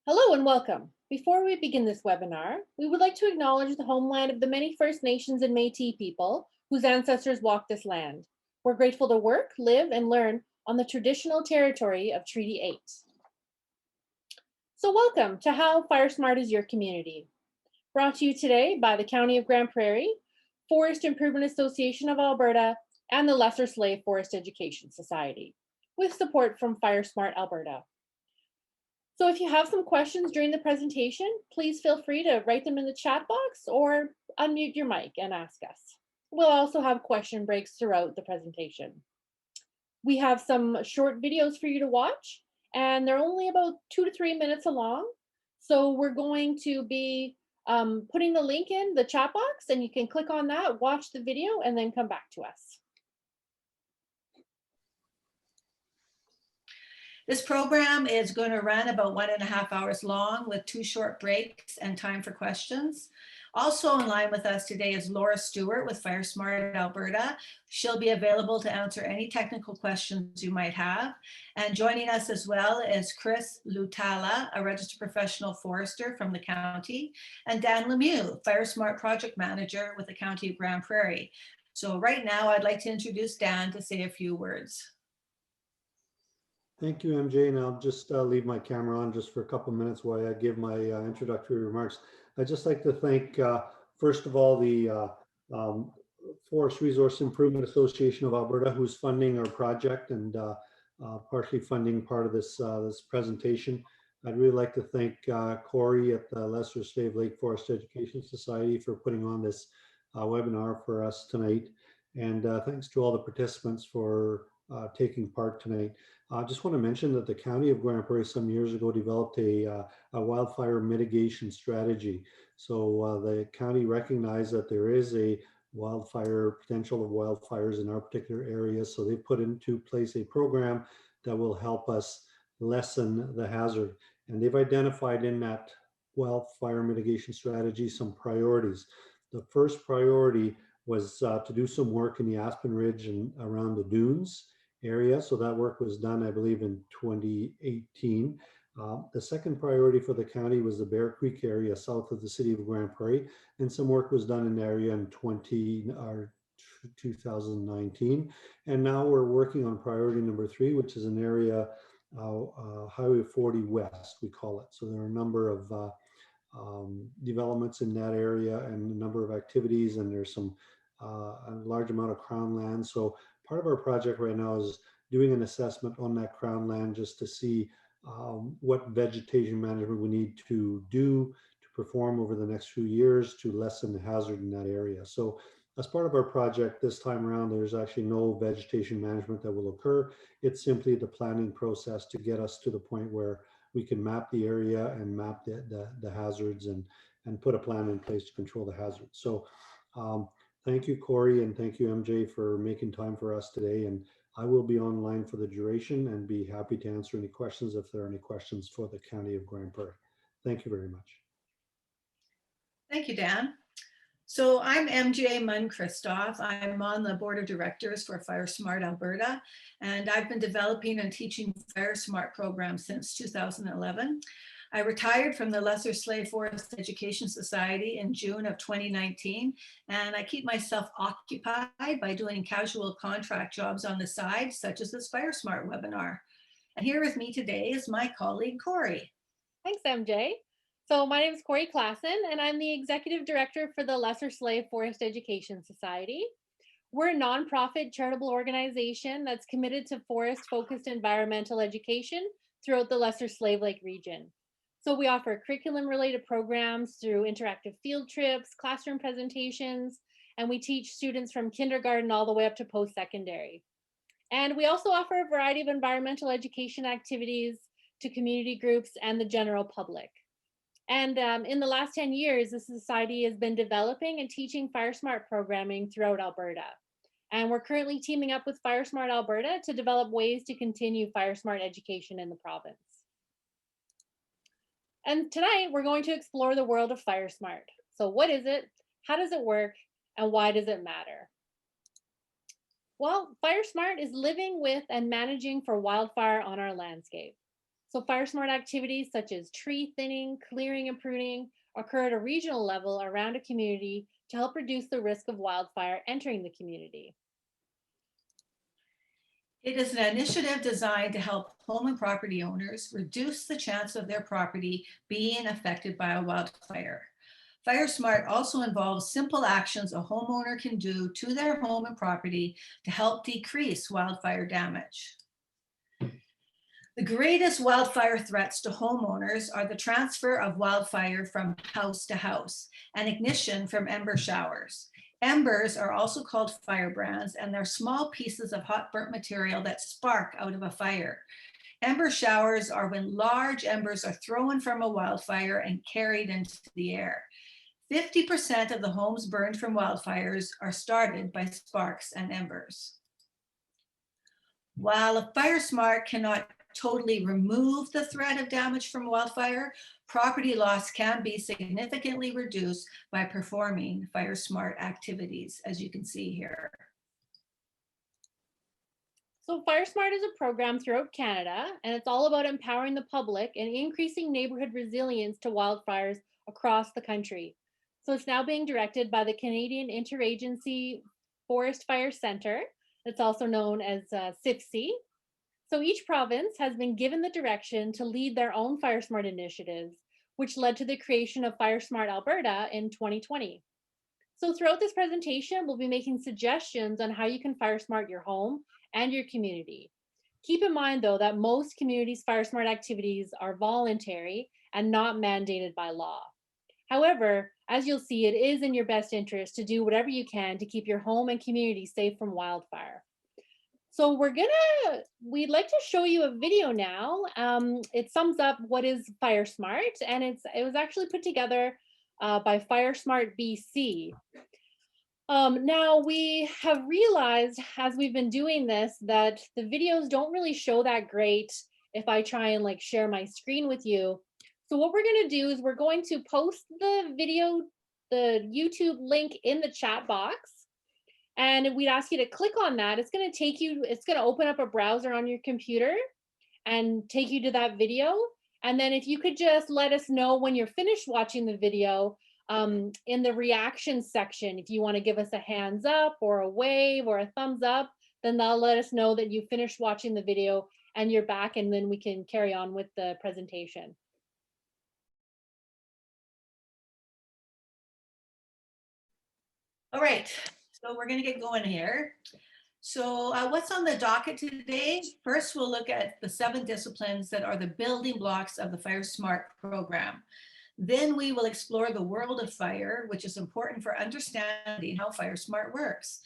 Hello and welcome. Before we begin this webinar, we would like to acknowledge the homeland of the many First Nations and Métis people whose ancestors walked this land. We're grateful to work, live, and learn on the traditional territory of Treaty 8. So welcome to How FireSmart is Your Community. Brought to you today by the County of Grand Prairie, Forest Improvement Association of Alberta, and the Lesser Slave Forest Education Society, with support from FireSmart Alberta. So if you have some questions during the presentation, please feel free to write them in the chat box or unmute your mic and ask us. We'll also have question breaks throughout the presentation. We have some short videos for you to watch, and they're only about 2 to 3 minutes long. So we're going to be putting the link in the chat box, and you can click on that, watch the video, and then come back to us. This program is going to run about 1.5 hours long with 2 short breaks and time for questions. Also in line with us today is Laura Stewart with FireSmart Alberta. She'll be available to answer any technical questions you might have. And joining us as well is Chris Lutala, a registered professional forester from the county, and Dan Lemieux, FireSmart project manager with the County of Grand Prairie. So right now I'd like to introduce Dan to say a few words. Thank you, MJ, and I'll just leave my camera on just for a couple minutes while I give my introductory remarks. I'd just like to thank, first of all, the Forest Resource Improvement Association of Alberta, who's funding our project and partially funding part of this presentation. I'd really like to thank Corey at the Lesser Slave Lake Forest Education Society for putting on this webinar for us tonight. And thanks to all the participants for taking part tonight. I just want to mention that the County of Grand Prairie some years ago developed a wildfire mitigation strategy. So the county recognized that there is a potential of wildfires in our particular area. So they put into place a program that will help us lessen the hazard. And they've identified in that wildfire mitigation strategy some priorities. The first priority was to do some work in the Aspen Ridge and around the dunes area. So that work was done, I believe, in 2018. The second priority for the county was the Bear Creek area south of the city of Grand Prairie, and some work was done in the area in 2019. And now we're working on priority number 3, which is an area, Highway 40 West, we call it. So there are a number of developments in that area and a number of activities, and there's some a large amount of crown land. So part of our project right now is doing an assessment on that crown land just to see what vegetation management we need to do to perform over the next few years to lessen the hazard in that area. So as part of our project this time around, there's actually no vegetation management that will occur. It's simply the planning process to get us to the point where we can map the area and map the hazards and put a plan in place to control the hazards. So thank you, Corey, and thank you, MJ, for making time for us today. And I will be online for the duration and be happy to answer any questions if there are any questions for the County of Grand Prairie. Thank you very much. Thank you, Dan. So I'm MJ Munn-Christoph. I'm on the board of directors for FireSmart Alberta, and I've been developing and teaching FireSmart programs since 2011. I retired from the Lesser Slave Forest Education Society in June of 2019, and I keep myself occupied by doing casual contract jobs on the side, such as this FireSmart webinar. And here with me today is my colleague, Corey. Thanks, MJ. So my name is Corey Klassen, and I'm the Executive Director for the Lesser Slave Forest Education Society. We're a nonprofit charitable organization that's committed to forest-focused environmental education throughout the Lesser Slave Lake region. So we offer curriculum-related programs through interactive field trips, classroom presentations, and we teach students from kindergarten all the way up to post-secondary. And we also offer a variety of environmental education activities to community groups and the general public. And in the last 10 years, the Society has been developing and teaching FireSmart programming throughout Alberta. And we're currently teaming up with FireSmart Alberta to develop ways to continue FireSmart education in the province. And tonight, we're going to explore the world of FireSmart. So what is it? How does it work? And why does it matter? Well, FireSmart is living with and managing for wildfire on our landscape. So FireSmart activities such as tree thinning, clearing, and pruning occur at a regional level around a community to help reduce the risk of wildfire entering the community. It is an initiative designed to help home and property owners reduce the chance of their property being affected by a wildfire. FireSmart also involves simple actions a homeowner can do to their home and property to help decrease wildfire damage. The greatest wildfire threats to homeowners are the transfer of wildfire from house to house and ignition from ember showers. Embers are also called firebrands, and they're small pieces of hot burnt material that spark out of a fire. Ember showers are when large embers are thrown from a wildfire and carried into the air. 50% of the homes burned from wildfires are started by sparks and embers. While a FireSmart cannot totally remove the threat of damage from wildfire, property loss can be significantly reduced by performing FireSmart activities, as you can see here. So FireSmart is a program throughout Canada, and it's all about empowering the public and increasing neighborhood resilience to wildfires across the country. So it's now being directed by the Canadian Interagency Forest Fire Centre. It's also known as CIFC. So each province has been given the direction to lead their own FireSmart initiatives, which led to the creation of FireSmart Alberta in 2020. So throughout this presentation, we'll be making suggestions on how you can FireSmart your home and your community. Keep in mind, though, that most communities' FireSmart activities are voluntary and not mandated by law. However, as you'll see, it is in your best interest to do whatever you can to keep your home and community safe from wildfire. So we'd like to show you a video now. It sums up what is FireSmart, and it was actually put together by FireSmart BC. Now we have realized as we've been doing this that the videos don't really show that great if I try and like share my screen with you. So what we're going to do is we're going to post the video, the YouTube link in the chat box. And we'd ask you to click on that. It's going to open up a browser on your computer and take you to that video. And then if you could just let us know when you're finished watching the video in the reactions section, if you want to give us a hands up or a wave or a thumbs up, then that'll let us know that you finished watching the video and you're back, and then we can carry on with the presentation. All right. So we're going to get going here. So what's on the docket today? First, we'll look at the 7 disciplines that are the building blocks of the FireSmart program. Then we will explore the world of fire, which is important for understanding how FireSmart works.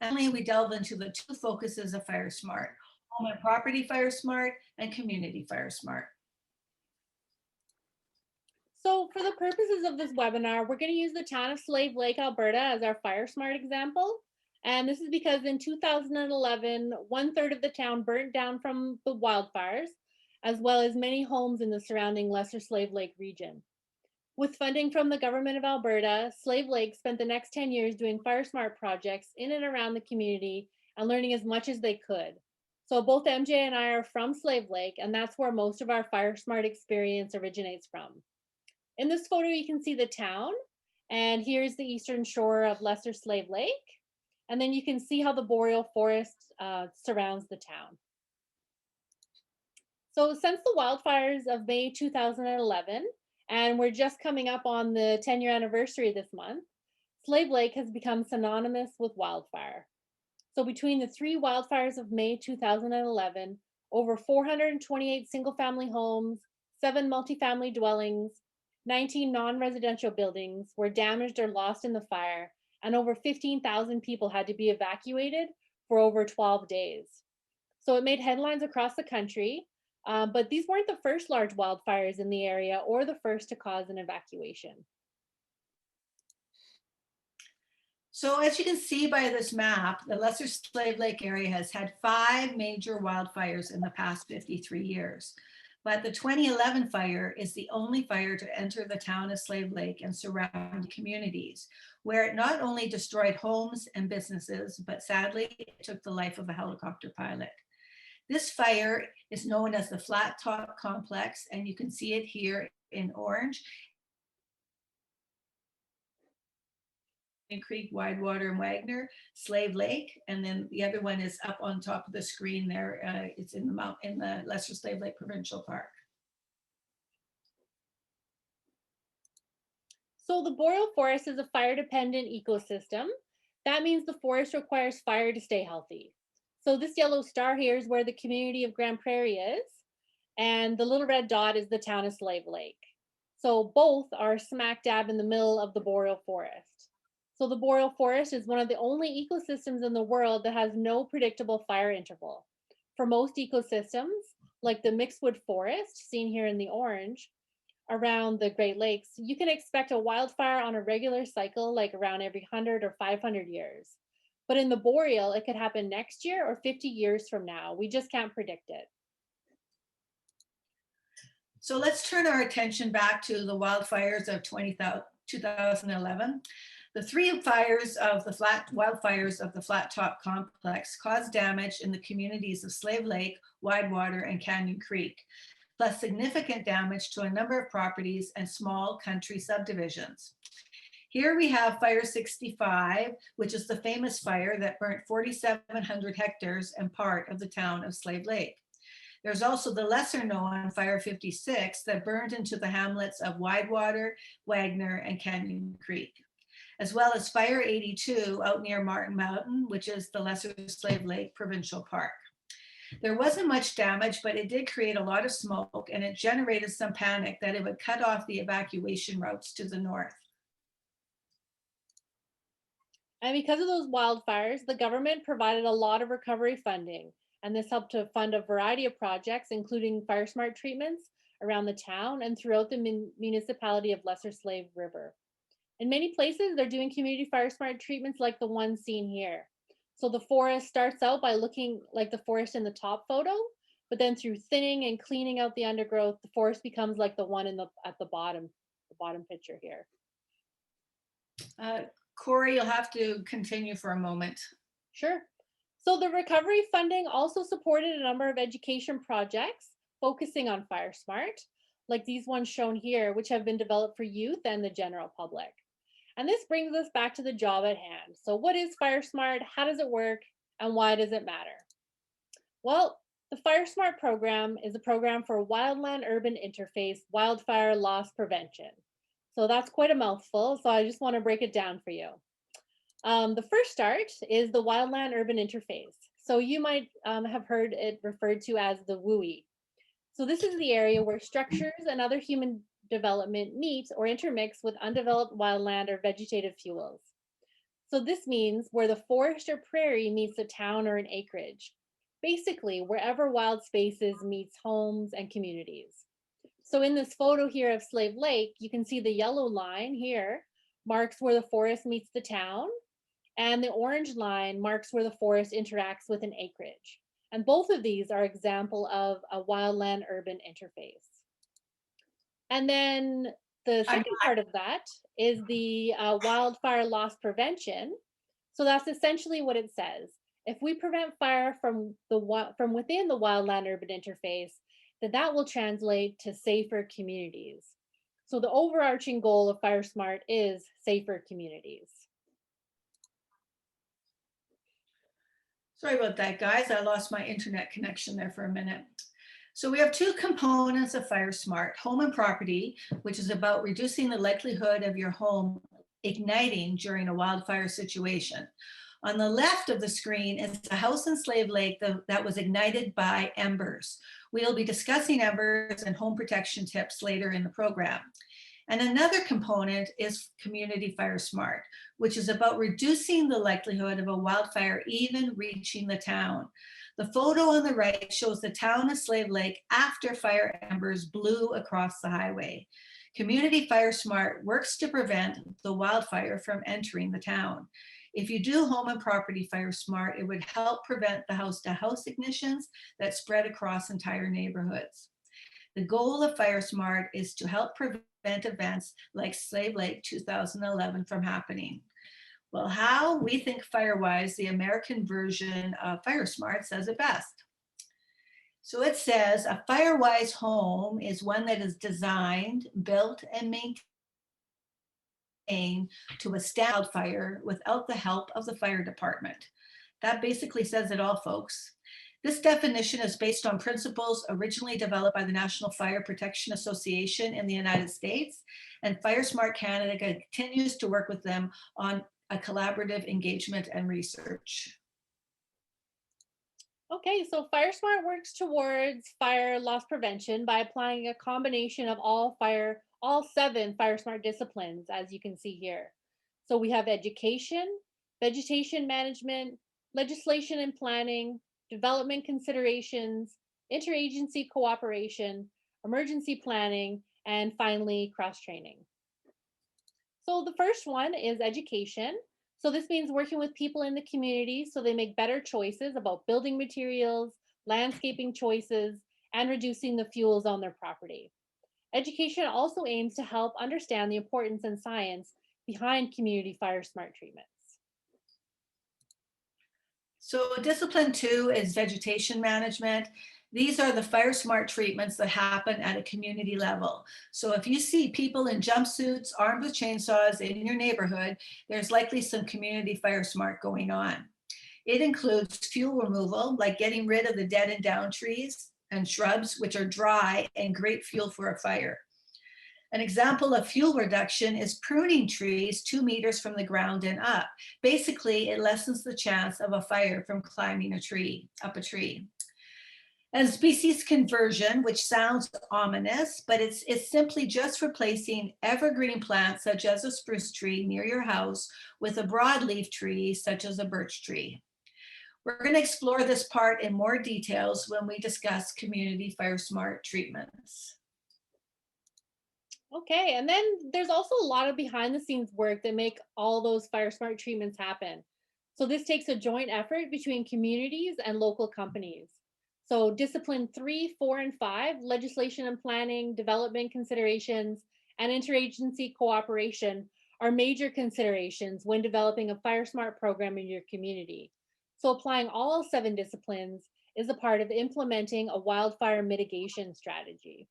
Finally, we delve into the 2 focuses of FireSmart: home and property FireSmart and community FireSmart. So for the purposes of this webinar, we're going to use the town of Slave Lake, Alberta as our FireSmart example. And this is because in 2011, 1/3 of the town burnt down from the wildfires, as well as many homes in the surrounding Lesser Slave Lake region. With funding from the government of Alberta, Slave Lake spent the next 10 years doing FireSmart projects in and around the community and learning as much as they could. So both MJ and I are from Slave Lake, and that's where most of our FireSmart experience originates from. In this photo, you can see the town, and here's the eastern shore of Lesser Slave Lake. And then you can see how the boreal forest surrounds the town. So since the wildfires of May 2011, and we're just coming up on the 10-year anniversary this month, Slave Lake has become synonymous with wildfire. So between the 3 wildfires of May 2011, over 428 single-family homes, 7 multifamily dwellings, 19 non-residential buildings were damaged or lost in the fire, and over 15,000 people had to be evacuated for over 12 days. So it made headlines across the country, but these weren't the first large wildfires in the area or the first to cause an evacuation. So as you can see by this map, the Lesser Slave Lake area has had 5 major wildfires in the past 53 years. But the 2011 fire is the only fire to enter the town of Slave Lake and surrounding communities, where it not only destroyed homes and businesses, but sadly, it took the life of a helicopter pilot. This fire is known as the Flat Top Complex, and you can see it here in orange. Creek, Widewater, and Wagner, Slave Lake, and then the other one is up on top of the screen there. It's in the Lesser Slave Lake Provincial Park. So the boreal forest is a fire-dependent ecosystem. That means the forest requires fire to stay healthy. So this yellow star here is where the community of Grand Prairie is, and the little red dot is the town of Slave Lake. So both are smack dab in the middle of the boreal forest. So the boreal forest is one of the only ecosystems in the world that has no predictable fire interval. For most ecosystems, like the mixedwood forest, seen here in the orange, around the Great Lakes, you can expect a wildfire on a regular cycle, like around every 100 or 500 years. But in the boreal, it could happen next year or 50 years from now. We just can't predict it. So let's turn our attention back to the wildfires of 2011. The three wildfires of the Flat Top Complex caused damage in the communities of Slave Lake, Widewater, and Canyon Creek, plus significant damage to a number of properties and small country subdivisions. Here we have Fire 65, which is the famous fire that burnt 4,700 hectares and part of the town of Slave Lake. There's also the lesser known Fire 56 that burned into the hamlets of Widewater, Wagner, and Canyon Creek, as well as Fire 82 out near Martin Mountain, which is the Lesser Slave Lake Provincial Park. There wasn't much damage, but it did create a lot of smoke, and it generated some panic that it would cut off the evacuation routes to the north. And because of those wildfires, the government provided a lot of recovery funding, and this helped to fund a variety of projects, including FireSmart treatments around the town and throughout the municipality of Lesser Slave River. In many places, they're doing community FireSmart treatments like the one seen here. So the forest starts out by looking like the forest in the top photo, but then through thinning and cleaning out the undergrowth, the forest becomes like the one at the bottom picture here. Corey, you'll have to continue for a moment. Sure. So the recovery funding also supported a number of education projects focusing on FireSmart, like these ones shown here, which have been developed for youth and the general public. And this brings us back to the job at hand. So what is FireSmart? How does it work? And why does it matter? Well, the FireSmart program is a program for wildland-urban interface wildfire loss prevention. So that's quite a mouthful. So I just want to break it down for you. The first start is the wildland-urban interface. So you might have heard it referred to as the WUI. So this is the area where structures and other human development meet or intermix with undeveloped wildland or vegetative fuels. So this means where the forest or prairie meets a town or an acreage, basically wherever wild spaces meets homes and communities. So in this photo here of Slave Lake, you can see the yellow line here marks where the forest meets the town, and the orange line marks where the forest interacts with an acreage. And both of these are example of a wildland-urban interface. And then the second part of that is the wildfire loss prevention. So that's essentially what it says. If we prevent fire from within the wildland-urban interface, then that will translate to safer communities. So the overarching goal of FireSmart is safer communities. Sorry about that, guys. I lost my internet connection there for a minute. So we have two components of FireSmart: home and property, which is about reducing the likelihood of your home igniting during a wildfire situation. On the left of the screen is a house in Slave Lake that was ignited by embers. We'll be discussing embers and home protection tips later in the program. And another component is Community FireSmart, which is about reducing the likelihood of a wildfire even reaching the town. The photo on the right shows the town of Slave Lake after fire embers blew across the highway. Community FireSmart works to prevent the wildfire from entering the town. If you do home and property FireSmart, it would help prevent the house-to-house ignitions that spread across entire neighborhoods. The goal of FireSmart is to help prevent events like Slave Lake 2011 from happening. Well, how? We think FireWise, the American version of FireSmart, says it best. So it says a fire-wise home is one that is designed, built, and maintained to withstand wildfire without the help of the fire department. That basically says it all, folks. This definition is based on principles originally developed by the National Fire Protection Association in the United States, and FireSmart Canada continues to work with them on a collaborative engagement and research. Okay, so FireSmart works towards fire loss prevention by applying a combination of all 7 FireSmart disciplines, as you can see here. So we have education, vegetation management, legislation and planning, development considerations, interagency cooperation, emergency planning, and finally cross-training. So the first one is education. So this means working with people in the community so they make better choices about building materials, landscaping choices, and reducing the fuels on their property. Education also aims to help understand the importance and science behind community fire smart treatments. So discipline 2 is vegetation management. These are the fire smart treatments that happen at a community level. So if you see people in jumpsuits armed with chainsaws in your neighborhood, there's likely some community fire smart going on. It includes fuel removal, like getting rid of the dead and down trees and shrubs, which are dry and great fuel for a fire. An example of fuel reduction is pruning trees 2 meters from the ground and up. Basically, it lessens the chance of a fire from climbing up a tree. And species conversion, which sounds ominous, but it's simply just replacing evergreen plants such as a spruce tree near your house with a broadleaf tree such as a birch tree. We're going to explore this part in more details when we discuss community fire smart treatments. Okay, and then there's also a lot of behind the scenes work that make all those fire smart treatments happen. So this takes a joint effort between communities and local companies. So discipline 3, 4, and 5, legislation and planning, development considerations, and interagency cooperation are major considerations when developing a fire smart program in your community. So applying all 7 disciplines is a part of implementing a wildfire mitigation strategy.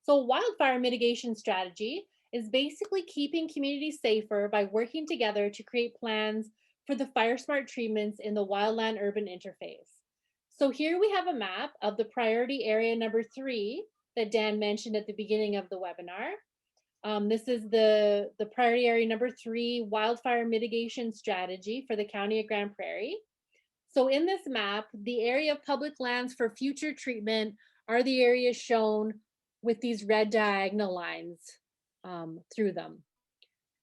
So wildfire mitigation strategy is basically keeping communities safer by working together to create plans for the fire smart treatments in the wildland urban interface. So here we have a map of the priority area number 3 that Dan mentioned at the beginning of the webinar. This is the priority area number 3 wildfire mitigation strategy for the County of Grand Prairie. So in this map, the area of public lands for future treatment are the areas shown with these red diagonal lines through them.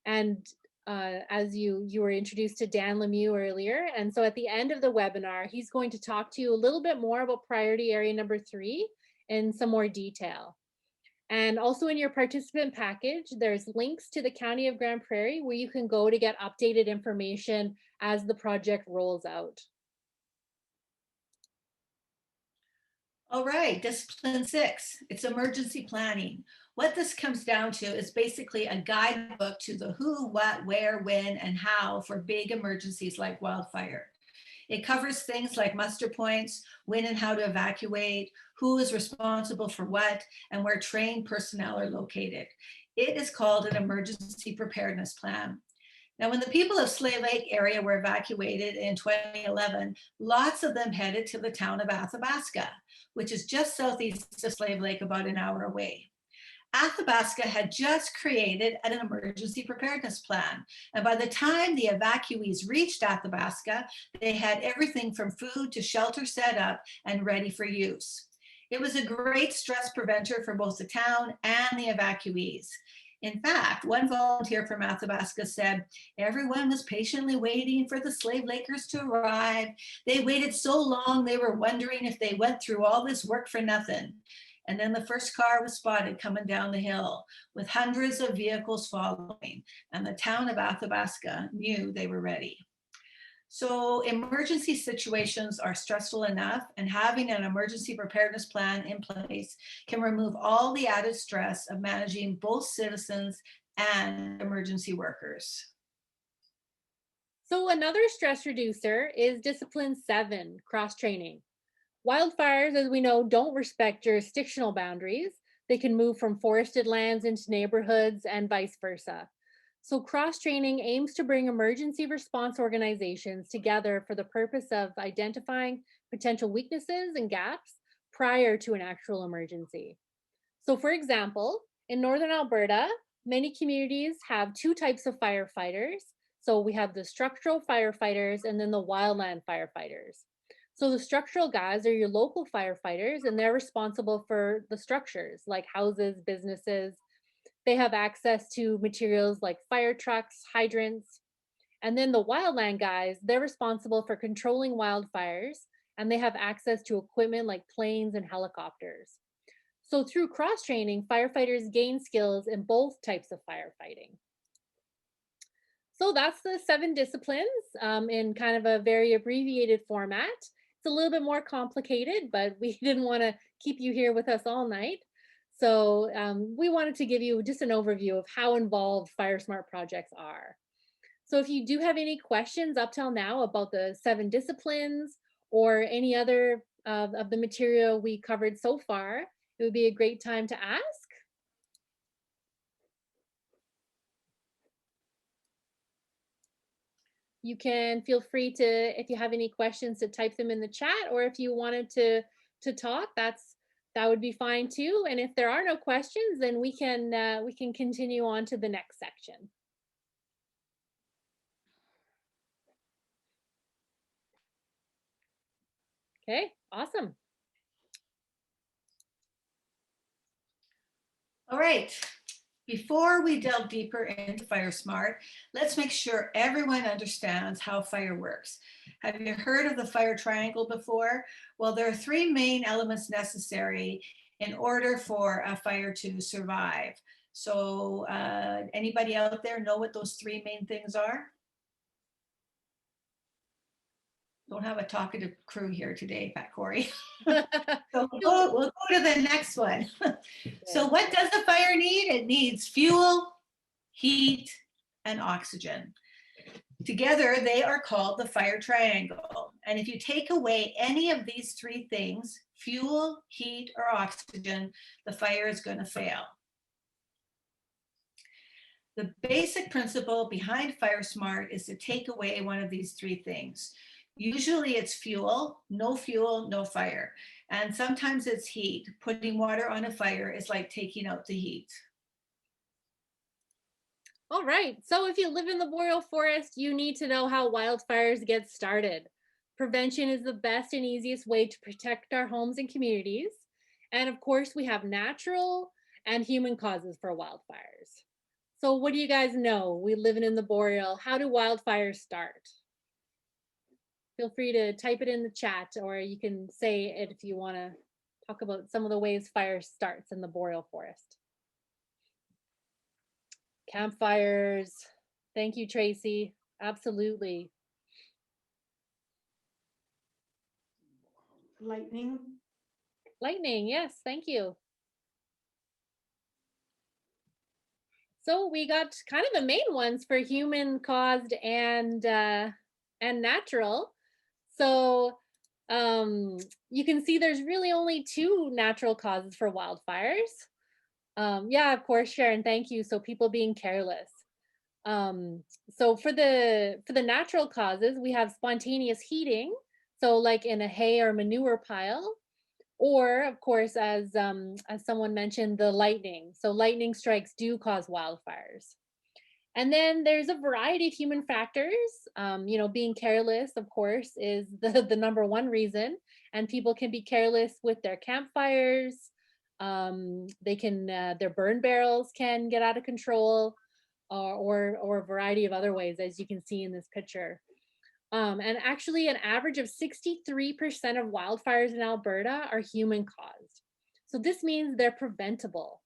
And as you were introduced to Dan Lemieux earlier, and so at the end of the webinar, he's going to talk to you a little bit more about priority area number 3 in some more detail. And also in your participant package, there's links to the County of Grand Prairie where you can go to get updated information as the project rolls out. All right, discipline 6, it's emergency planning. What this comes down to is basically a guidebook to the who, what, where, when, and how for big emergencies like wildfire. It covers things like muster points, when and how to evacuate, who is responsible for what, and where trained personnel are located. It is called an emergency preparedness plan. Now, when the people of Slave Lake area were evacuated in 2011, lots of them headed to the town of Athabasca, which is just southeast of Slave Lake, about an hour away. Athabasca had just created an emergency preparedness plan. And by the time the evacuees reached Athabasca, they had everything from food to shelter set up and ready for use. It was a great stress preventer for both the town and the evacuees. In fact, one volunteer from Athabasca said, everyone was patiently waiting for the Slave Lakers to arrive. They waited so long, they were wondering if they went through all this work for nothing. And then the first car was spotted coming down the hill with hundreds of vehicles following, and the town of Athabasca knew they were ready. So emergency situations are stressful enough, and having an emergency preparedness plan in place can remove all the added stress of managing both citizens and emergency workers. So another stress reducer is discipline 7, cross-training. Wildfires, as we know, don't respect jurisdictional boundaries. They can move from forested lands into neighborhoods and vice versa. So cross-training aims to bring emergency response organizations together for the purpose of identifying potential weaknesses and gaps prior to an actual emergency. So for example, in Northern Alberta, many communities have two types of firefighters. So we have the structural firefighters and then the wildland firefighters. So the structural guys are your local firefighters, and they're responsible for the structures like houses, businesses. They have access to materials like fire trucks, hydrants. And then the wildland guys, they're responsible for controlling wildfires, and they have access to equipment like planes and helicopters. So through cross training, firefighters gain skills in both types of firefighting. So that's the 7 disciplines in kind of a very abbreviated format. It's a little bit more complicated, but we didn't want to keep you here with us all night. So we wanted to give you just an overview of how involved FireSmart projects are. So if you do have any questions up till now about the 7 disciplines or any other of the material we covered so far, it would be a great time to ask. You can feel free to, if you have any questions, to type them in the chat, or if you wanted to talk, that would be fine too. And if there are no questions, then we can continue on to the next section. Okay, awesome. All right. Before we delve deeper into FireSmart, let's make sure everyone understands how fire works. Have you heard of the fire triangle before? Well, there are 3 main elements necessary in order for a fire to survive. So anybody out there know what those 3 main things are? Don't have a talkative crew here today, Pat Corey. So we'll go to the next one. So what does the fire need? It needs fuel, heat, and oxygen. Together, they are called the fire triangle. And if you take away any of these 3 things, fuel, heat, or oxygen, the fire is going to fail. The basic principle behind FireSmart is to take away one of these 3 things. Usually it's fuel, no fire. And sometimes it's heat. Putting water on a fire is like taking out the heat. All right, so if you live in the boreal forest, you need to know how wildfires get started. Prevention is the best and easiest way to protect our homes and communities. And of course, we have natural and human causes for wildfires. So what do you guys know? We live in the boreal. How do wildfires start? Feel free to type it in the chat, or you can say it if you want to talk about some of the ways fire starts in the boreal forest. Campfires. Thank you, Tracy. Absolutely. Lightning. Lightning, yes, thank you. So we got kind of the main ones for human caused and natural. So you can see there's really only 2 natural causes for wildfires. Yeah, of course, Sharon, thank you. So people being careless. So for the natural causes, we have spontaneous heating. So like in a hay or manure pile, or of course, as someone mentioned, the lightning. So lightning strikes do cause wildfires. And then there's a variety of human factors. You know, being careless, of course, is the number 1 reason. And people can be careless with their campfires. They can, their burn barrels can get out of control, or a variety of other ways, as you can see in this picture. And actually, an average of 63% of wildfires in Alberta are human caused. So this means they're preventable.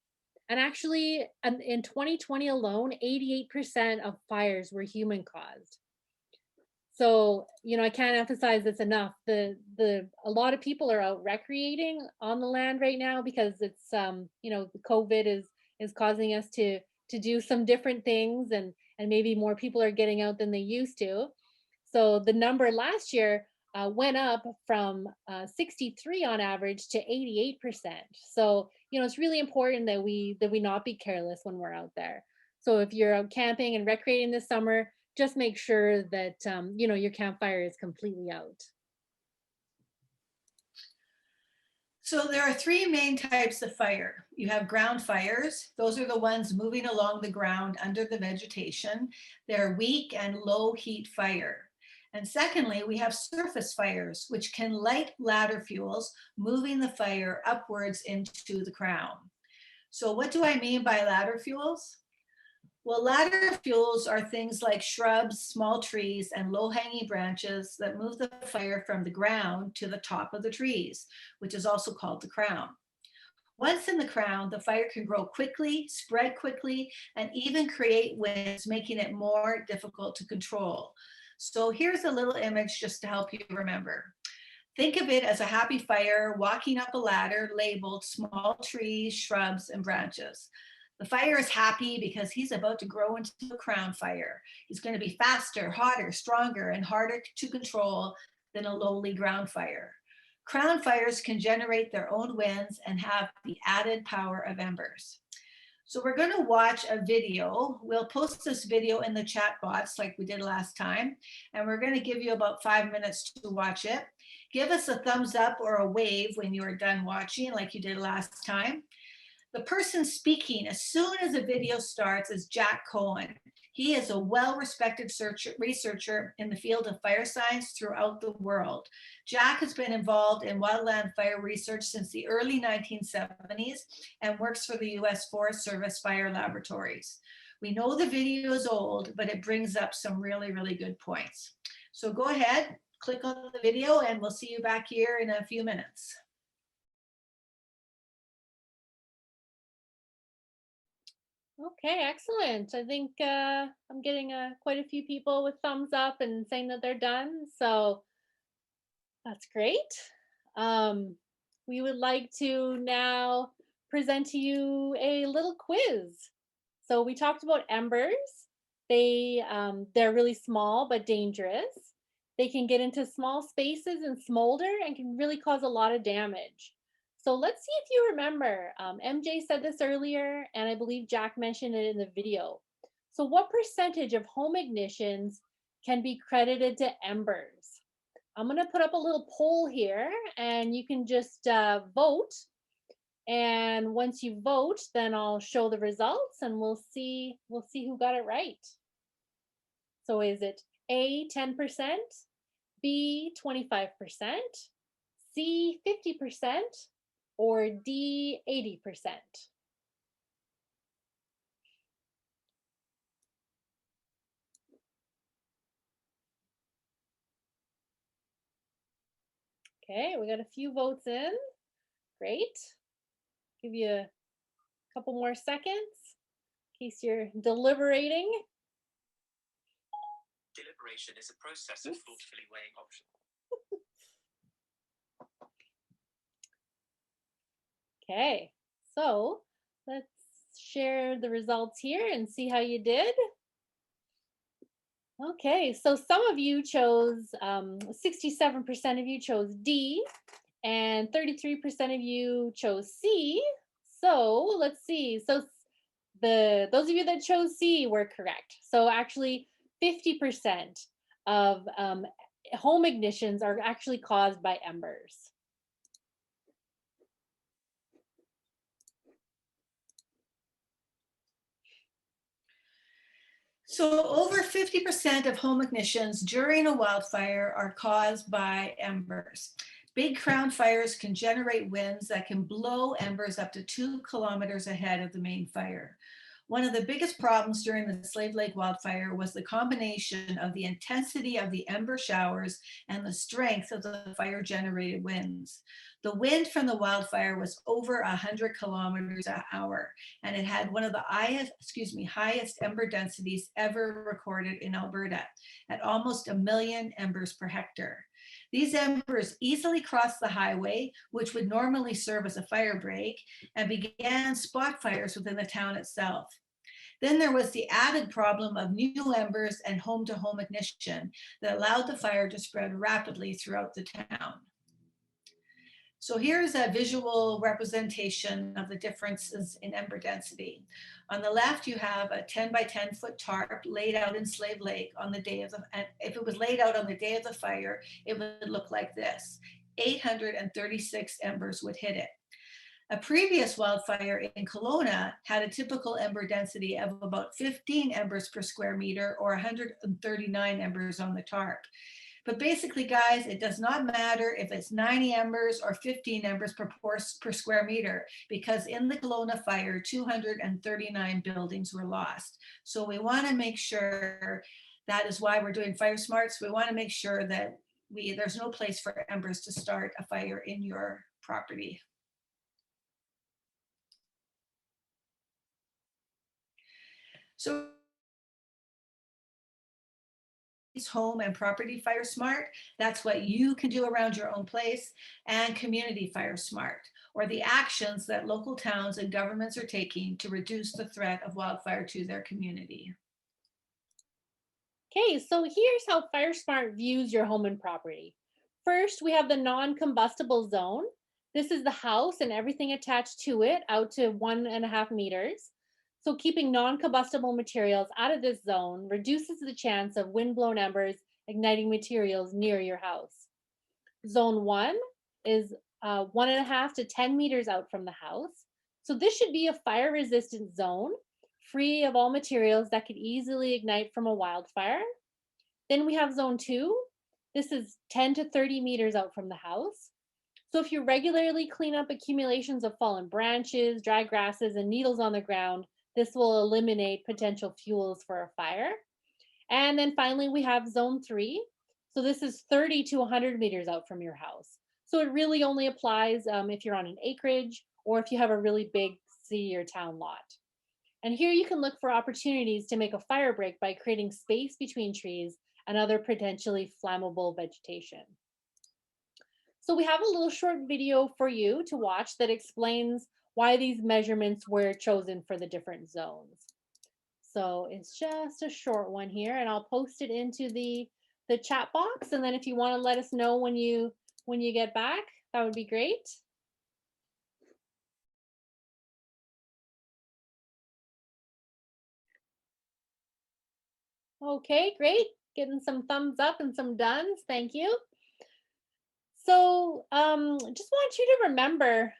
And actually, in 2020 alone, 88% of fires were human caused. So, you know, I can't emphasize this enough. A lot of people are out recreating on the land right now because it's, you know, COVID is causing us to do some different things, and maybe more people are getting out than they used to. So the number last year went up from 63 on average to 88%. So, it's really important that we not be careless when we're out there. So if you're out camping and recreating this summer, just make sure that your campfire is completely out. So there are three main types of fire. You have ground fires. Those are the ones moving along the ground under the vegetation. They're weak and low heat fire. And secondly, we have surface fires, which can light ladder fuels, moving the fire upwards into the crown. So what do I mean by ladder fuels? Well, ladder fuels are things like shrubs, small trees, and low-hanging branches that move the fire from the ground to the top of the trees, which is also called the crown. Once in the crown, the fire can grow quickly, spread quickly, and even create winds, making it more difficult to control. So here's a little image just to help you remember. Think of it as a happy fire walking up a ladder labeled small trees, shrubs, and branches. The fire is happy because he's about to grow into a crown fire. He's going to be faster, hotter, stronger, and harder to control than a lowly ground fire. Crown fires can generate their own winds and have the added power of embers. So we're going to watch a video. We'll post this video in the chat box like we did last time, and we're going to give you about 5 minutes to watch it. Give us a thumbs up or a wave when you are done watching like you did last time. The person speaking as soon as the video starts is Jack Cohen. He is a well-respected researcher in the field of fire science throughout the world. Jack has been involved in wildland fire research since the early 1970s and works for the U.S. Forest Service Fire Laboratories. We know the video is old, but it brings up some really, really good points. So go ahead, click on the video, and we'll see you back here in a few minutes. Okay, excellent. I think I'm getting quite a few people with thumbs up and saying that they're done. So that's great. We would like to now present to you a little quiz. So we talked about embers. They're really small but dangerous. They can get into small spaces and smolder and can really cause a lot of damage. So let's see if you remember. MJ said this earlier, and I believe Jack mentioned it in the video. So what percentage of home ignitions can be credited to embers? I'm going to put up a little poll here, and you can just vote. And once you vote, then I'll show the results, and we'll see who got it right. So is it A, 10%, B, 25%, C, 50%, or D, 80%? Okay, we got a few votes in. Great. Give you a couple more seconds in case you're deliberating. Deliberation is a process of thoughtfully weighing options. Okay, so let's share the results here and see how you did. Okay, so some of you chose, 67% of you chose D, and 33% of you chose C. So let's see. So those of you that chose C were correct. So actually 50% of home ignitions are actually caused by embers. So over 50% of home ignitions during a wildfire are caused by embers. Big crown fires can generate winds that can blow embers up to 2 kilometers ahead of the main fire. One of the biggest problems during the Slave Lake wildfire was the combination of the intensity of the ember showers and the strength of the fire-generated winds. The wind from the wildfire was over 100 kilometers an hour, and it had one of the highest ember densities ever recorded in Alberta, at almost 1 million embers per hectare. These embers easily crossed the highway, which would normally serve as a fire break, and began spot fires within the town itself. Then there was the added problem of new embers and home-to-home ignition that allowed the fire to spread rapidly throughout the town. So here's a visual representation of the differences in ember density. On the left, you have a 10 by 10 foot tarp laid out in Slave Lake on the day of the, and if it was laid out on the day of the fire, it would look like this. 836 embers would hit it. A previous wildfire in Kelowna had a typical ember density of about 15 embers per square meter or 139 embers on the tarp. But basically, guys, it does not matter if it's 90 embers or 15 embers per square meter, because in the Kelowna fire, 239 buildings were lost. So we want to make sure, that is why we're doing FireSmart. So we want to make sure that there's no place for embers to start a fire in your property. So home and property FireSmart, that's what you can do around your own place, and community FireSmart, or the actions that local towns and governments are taking to reduce the threat of wildfire to their community. Okay, so here's how FireSmart views your home and property. First, we have the non-combustible zone. This is the house and everything attached to it out to 1.5 meters. So keeping non-combustible materials out of this zone reduces the chance of wind-blown embers igniting materials near your house. Zone 1 is 1.5 to 10 meters out from the house. So this should be a fire-resistant zone, free of all materials that could easily ignite from a wildfire. Then we have Zone 2. This is 10 to 30 meters out from the house. So if you regularly clean up accumulations of fallen branches, dry grasses, and needles on the ground, this will eliminate potential fuels for a fire. And then finally, we have Zone 3. So this is 30 to 100 meters out from your house. So it really only applies if you're on an acreage or if you have a really big city or town lot. And here you can look for opportunities to make a fire break by creating space between trees and other potentially flammable vegetation. So we have a little short video for you to watch that explains why these measurements were chosen for the different zones. So it's just a short one here, and I'll post it into the chat box. And then if you want to let us know when you get back, that would be great. Okay, great. Getting some thumbs up and some dones. Thank you. So just want you to remember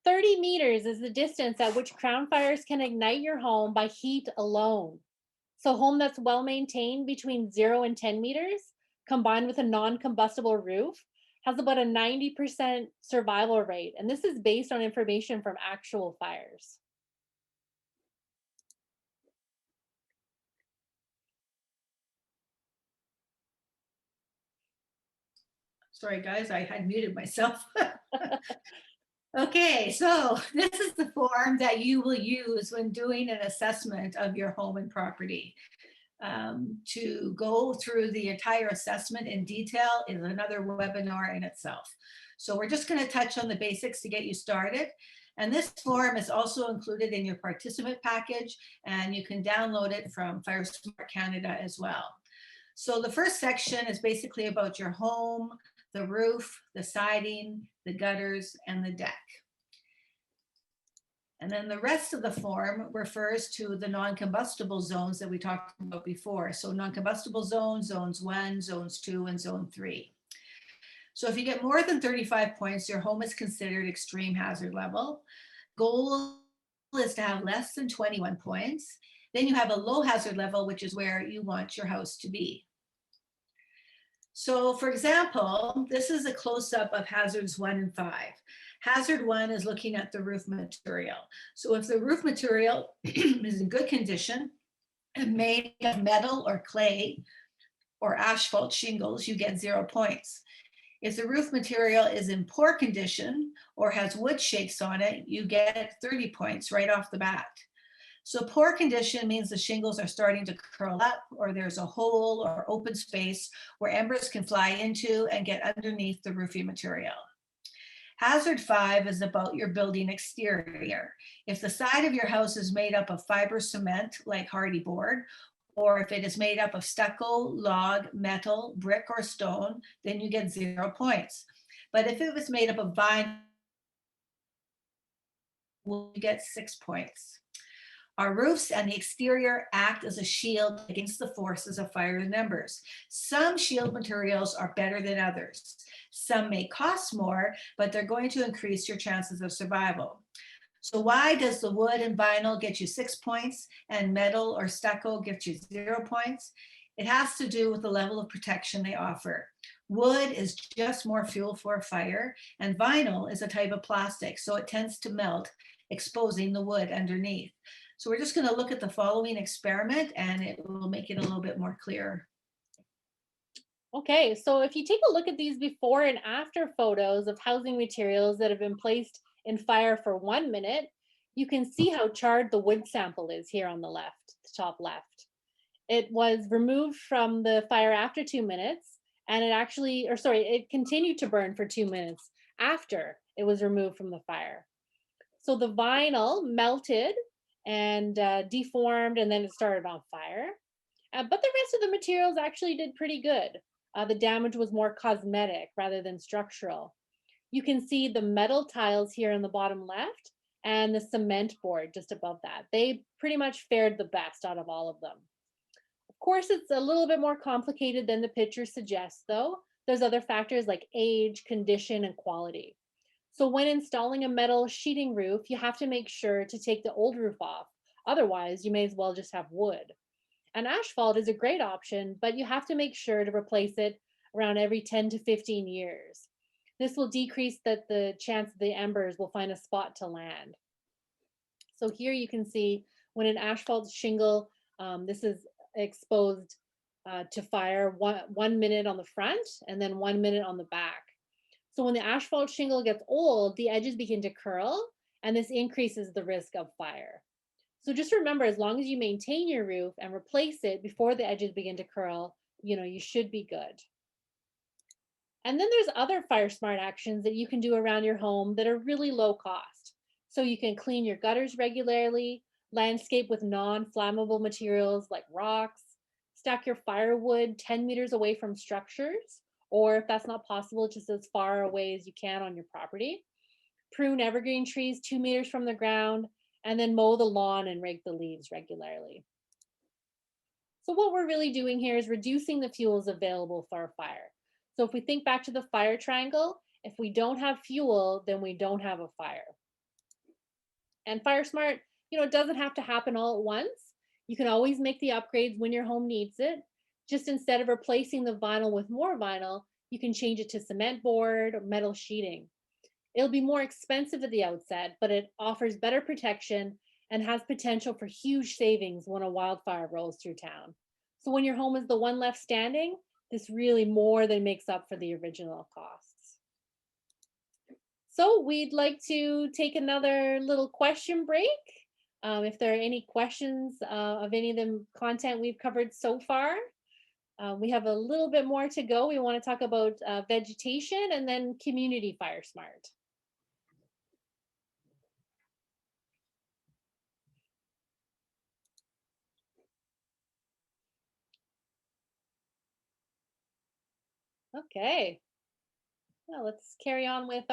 30 meters is the distance at which crown fires can ignite your home by heat alone. So home that's well maintained between 0 and 10 meters, combined with a non-combustible roof, has about a 90% survival rate. And this is based on information from actual fires. Sorry, guys, I had muted myself. Okay, so this is the form that you will use when doing an assessment of your home and property. To go through the entire assessment in detail is another webinar in itself. So we're just going to touch on the basics to get you started. And this form is also included in your participant package, and you can download it from FireSmart Canada as well. So the first section is basically about your home, the roof, the siding, the gutters, and the deck. And then the rest of the form refers to the non-combustible zones that we talked about before. So non-combustible zones, zones 1, zones 2, and zone 3. So if you get more than 35 points, your home is considered extreme hazard level. Goal is to have less than 21 points. Then you have a low hazard level, which is where you want your house to be. So for example, this is a close-up of hazards 1 and 5. Hazard 1 is looking at the roof material. So if the roof material is in good condition and made of metal or clay or asphalt shingles, you get 0 points. If the roof material is in poor condition or has wood shakes on it, you get 30 points right off the bat. So poor condition means the shingles are starting to curl up, or there's a hole or open space where embers can fly into and get underneath the roofing material. Hazard 5 is about your building exterior. If the side of your house is made up of fiber cement, like hardy board, or if it is made up of stucco, log, metal, brick, or stone, then you get 0 points. But if it was made up of vinyl, you get 6 points. Our roofs and the exterior act as a shield against the forces of fire and embers. Some shield materials are better than others. Some may cost more, but they're going to increase your chances of survival. So why does the wood and vinyl get you 6 points and metal or stucco get you 0 points? It has to do with the level of protection they offer. Wood is just more fuel for a fire, and vinyl is a type of plastic, so it tends to melt, exposing the wood underneath. So we're just going to look at the following experiment, and it will make it a little bit more clear. Okay, so if you take a look at these before and after photos of housing materials that have been placed in fire for 1 minute, you can see how charred the wood sample is here on the left, the top left. It was removed from the fire after 2 minutes, and it continued to burn for 2 minutes after it was removed from the fire. So the vinyl melted and deformed, and then it started on fire. But the rest of the materials actually did pretty good. The damage was more cosmetic rather than structural. You can see the metal tiles here in the bottom left and the cement board just above that. They pretty much fared the best out of all of them. Of course, it's a little bit more complicated than the picture suggests, though. There's other factors like age, condition, and quality. So when installing a metal sheeting roof, you have to make sure to take the old roof off. Otherwise, you may as well just have wood. And asphalt is a great option, but you have to make sure to replace it around every 10 to 15 years. This will decrease the chance the embers will find a spot to land. So here you can see when an asphalt shingle, this is exposed to fire 1 minute on the front and then 1 minute on the back. So when the asphalt shingle gets old, the edges begin to curl, and this increases the risk of fire. So just remember, as long as you maintain your roof and replace it before the edges begin to curl, you should be good. And then there's other FireSmart actions that you can do around your home that are really low cost. So you can clean your gutters regularly, landscape with non-flammable materials like rocks, stack your firewood 10 meters away from structures, or if that's not possible, just as far away as you can on your property. Prune evergreen trees 2 meters from the ground, and then mow the lawn and rake the leaves regularly. So what we're really doing here is reducing the fuels available for a fire. So if we think back to the fire triangle, if we don't have fuel, then we don't have a fire. And FireSmart, it doesn't have to happen all at once. You can always make the upgrades when your home needs it. Just instead of replacing the vinyl with more vinyl, you can change it to cement board or metal sheeting. It'll be more expensive at the outset, but it offers better protection and has potential for huge savings when a wildfire rolls through town. So when your home is the one left standing, this really more than makes up for the original costs. So we'd like to take another little question break. If there are any questions of any of the content we've covered so far, we have a little bit more to go. We want to talk about vegetation and then community FireSmart. Okay, well, let's carry on with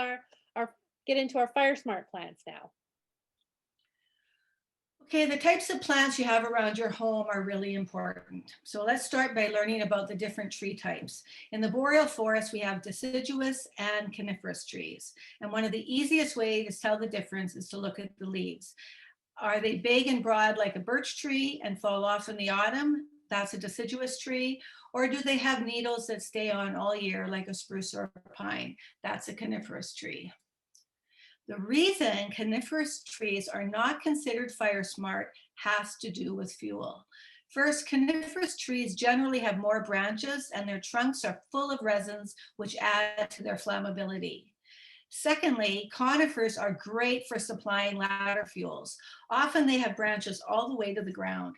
get into our FireSmart plants now. Okay, the types of plants you have around your home are really important. So let's start by learning about the different tree types. In the boreal forest, we have deciduous and coniferous trees. And one of the easiest ways to tell the difference is to look at the leaves. Are they big and broad like a birch tree and fall off in the autumn? That's a deciduous tree. Or do they have needles that stay on all year like a spruce or a pine? That's a coniferous tree. The reason coniferous trees are not considered FireSmart has to do with fuel. First, coniferous trees generally have more branches and their trunks are full of resins, which add to their flammability. Secondly, conifers are great for supplying ladder fuels. Often they have branches all the way to the ground.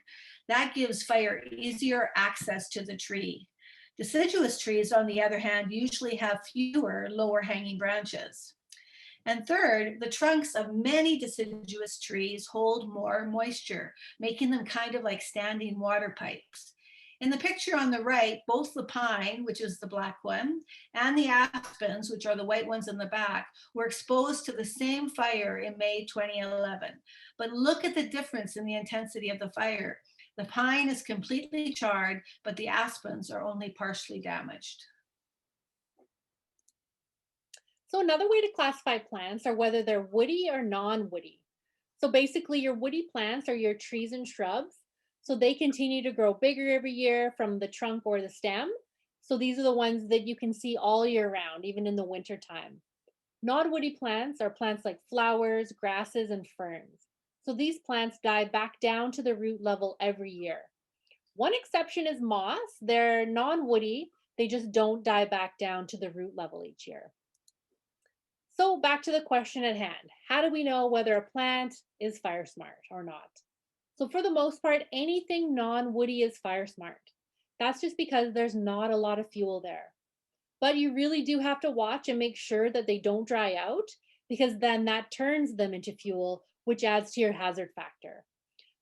That gives fire easier access to the tree. Deciduous trees, on the other hand, usually have fewer lower hanging branches. And third, the trunks of many deciduous trees hold more moisture, making them kind of like standing water pipes. In the picture on the right, both the pine, which is the black one, and the aspens, which are the white ones in the back, were exposed to the same fire in May 2011. But look at the difference in the intensity of the fire. The pine is completely charred, but the aspens are only partially damaged. So another way to classify plants are whether they're woody or non-woody. So basically your woody plants are your trees and shrubs. So they continue to grow bigger every year from the trunk or the stem. So these are the ones that you can see all year round, even in the winter time. Non-woody plants are plants like flowers, grasses, and ferns. So these plants die back down to the root level every year. One exception is moss. They're non-woody. They just don't die back down to the root level each year. So back to the question at hand. How do we know whether a plant is fire smart or not? So for the most part, anything non-woody is fire smart. That's just because there's not a lot of fuel there. But you really do have to watch and make sure that they don't dry out, because then that turns them into fuel, which adds to your hazard factor.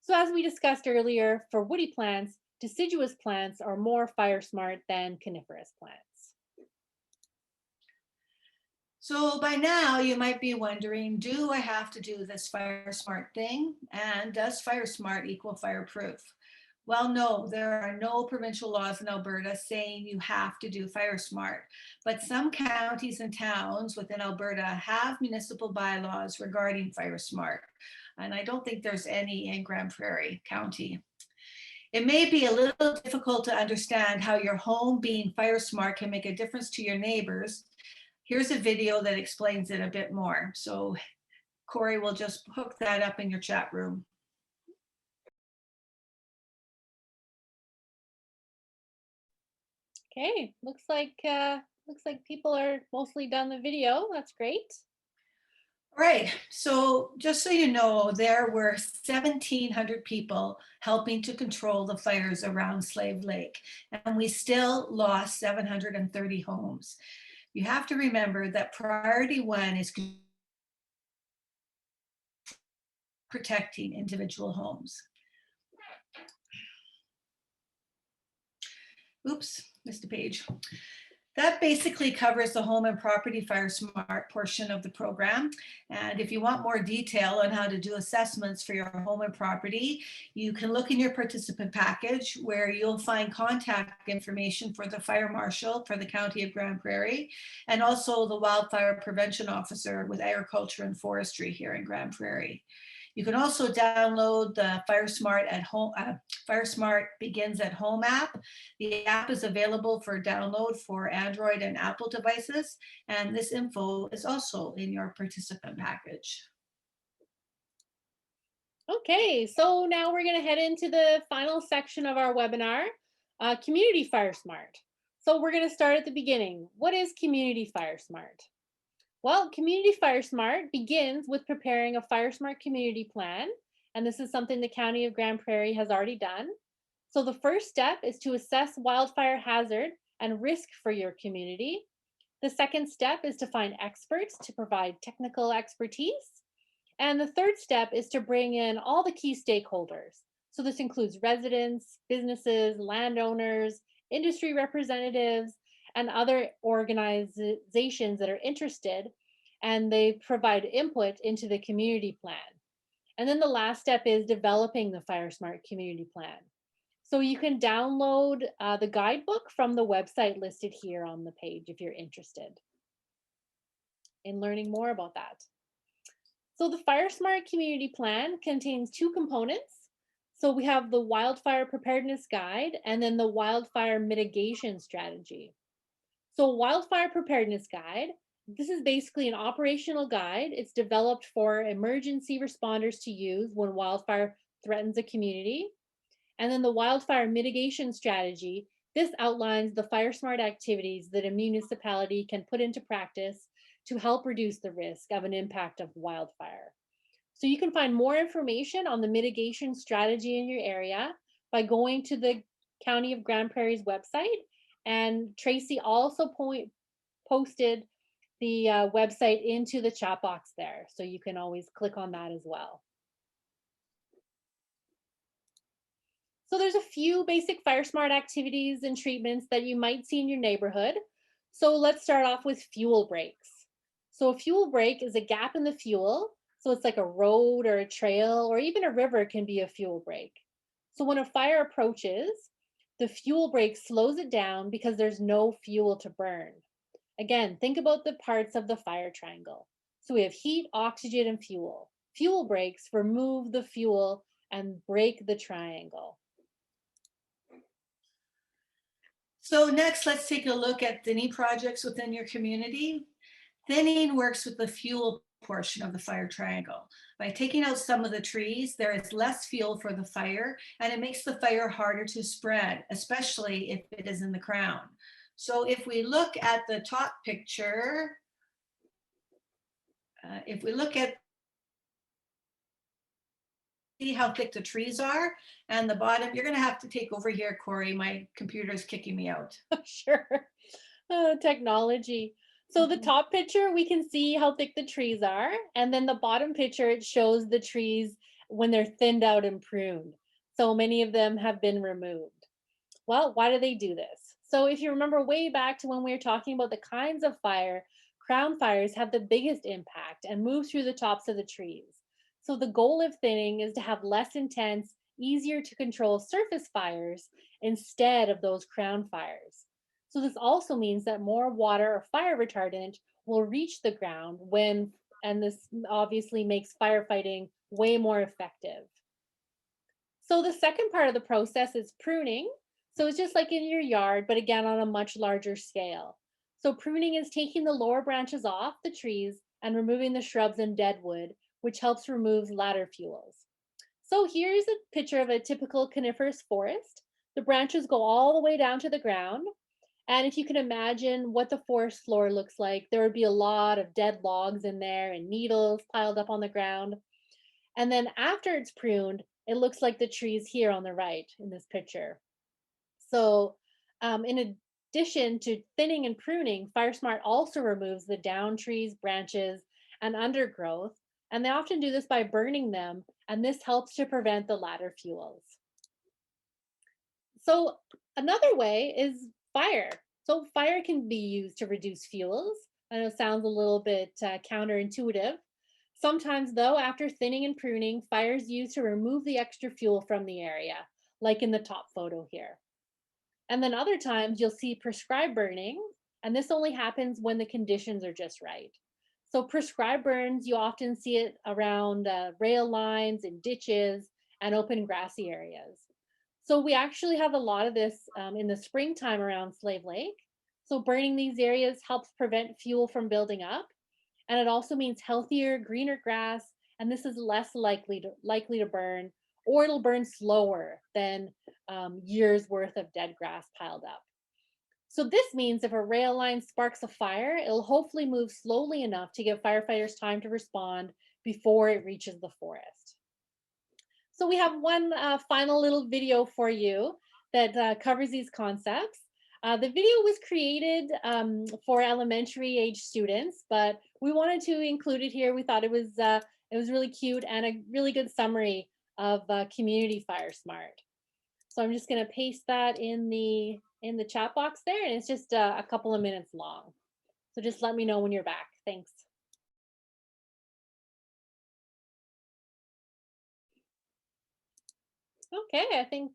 So as we discussed earlier, for woody plants, deciduous plants are more fire smart than coniferous plants. So by now you might be wondering, do I have to do this FireSmart thing? And does FireSmart equal fireproof? Well, no, there are no provincial laws in Alberta saying you have to do FireSmart, but some counties and towns within Alberta have municipal bylaws regarding FireSmart. And I don't think there's any in Grand Prairie County. It may be a little difficult to understand how your home being FireSmart can make a difference to your neighbors. Here's a video that explains it a bit more. So Corey will just hook that up in your chat room. Okay, looks like people are mostly done the video. That's great. All right, so just so you know, there were 1,700 people helping to control the fires around Slave Lake, and we still lost 730 homes. You have to remember that priority one is protecting individual homes. Oops, missed a page. That basically covers the home and property FireSmart portion of the program. And if you want more detail on how to do assessments for your home and property, you can look in your participant package where you'll find contact information for the fire marshal for the County of Grand Prairie and also the wildfire prevention officer with agriculture and forestry here in Grand Prairie. You can also download the FireSmart at home. FireSmart Begins at Home app. The app is available for download for Android and Apple devices, and this info is also in your participant package. Okay, so now we're going to head into the final section of our webinar, Community FireSmart. So we're going to start at the beginning. What is Community FireSmart? Well, Community FireSmart begins with preparing a FireSmart community plan, and this is something the County of Grand Prairie has already done. So the first step is to assess wildfire hazard and risk for your community. The second step is to find experts to provide technical expertise. And the third step is to bring in all the key stakeholders. So this includes residents, businesses, landowners, industry representatives, and other organizations that are interested, and they provide input into the community plan. And then the last step is developing the FireSmart community plan. So you can download the guidebook from the website listed here on the page if you're interested in learning more about that. So the FireSmart community plan contains two components. So we have the Wildfire Preparedness Guide and then the Wildfire Mitigation Strategy. So Wildfire Preparedness Guide, this is basically an operational guide. It's developed for emergency responders to use when wildfire threatens a community. And then the Wildfire Mitigation Strategy, this outlines the FireSmart activities that a municipality can put into practice to help reduce the risk of an impact of wildfire. So you can find more information on the mitigation strategy in your area by going to the County of Grand Prairie's website. And Tracy also posted website into the chat box there. So you can always click on that as well. So there's a few basic FireSmart activities and treatments that you might see in your neighborhood. So let's start off with fuel breaks. So a fuel break is a gap in the fuel. So it's like a road or a trail or even a river can be a fuel break. So when a fire approaches, the fuel break slows it down because there's no fuel to burn. Again, think about the parts of the fire triangle. So we have heat, oxygen, and fuel. Fuel breaks remove the fuel and break the triangle. So next, let's take a look at thinning projects within your community. Thinning works with the fuel portion of the fire triangle. By taking out some of the trees, there is less fuel for the fire, and it makes the fire harder to spread, especially if it is in the crown. So if we look at the top picture, see how thick the trees are, and the bottom, you're going to have to take over here, Corey. My computer is kicking me out. Sure. Technology. So the top picture, we can see how thick the trees are. And then the bottom picture, it shows the trees when they're thinned out and pruned. So many of them have been removed. Well, why do they do this? So if you remember way back to when we were talking about the kinds of fire, crown fires have the biggest impact and move through the tops of the trees. So the goal of thinning is to have less intense, easier to control surface fires instead of those crown fires. So this also means that more water or fire retardant will reach the ground and this obviously makes firefighting way more effective. So the second part of the process is pruning. So it's just like in your yard, but again, on a much larger scale. So pruning is taking the lower branches off the trees and removing the shrubs and dead wood, which helps remove ladder fuels. So here's a picture of a typical coniferous forest. The branches go all the way down to the ground. And if you can imagine what the forest floor looks like, there would be a lot of dead logs in there and needles piled up on the ground. And then after it's pruned, it looks like the trees here on the right in this picture. So in addition to thinning and pruning, FireSmart also removes the down trees, branches, and undergrowth. And they often do this by burning them. And this helps to prevent the ladder fuels. So another way is fire. So fire can be used to reduce fuels. I know it sounds a little bit counterintuitive. Sometimes though, after thinning and pruning, fire is used to remove the extra fuel from the area, like in the top photo here. And then other times you'll see prescribed burning, and this only happens when the conditions are just right. So prescribed burns, you often see it around rail lines and ditches and open grassy areas. So we actually have a lot of this in the springtime around Slave Lake. So burning these areas helps prevent fuel from building up. And it also means healthier, greener grass. And this is less likely to burn, or it'll burn slower than years worth of dead grass piled up. So this means if a rail line sparks a fire, it'll hopefully move slowly enough to give firefighters time to respond before it reaches the forest. So we have one final little video for you that covers these concepts. The video was created for elementary age students, but we wanted to include it here. We thought it was really cute and a really good summary of community FireSmart. So I'm just going to paste that in the chat box there, and it's just a couple of minutes long. So just let me know when you're back. Thanks. Okay, I think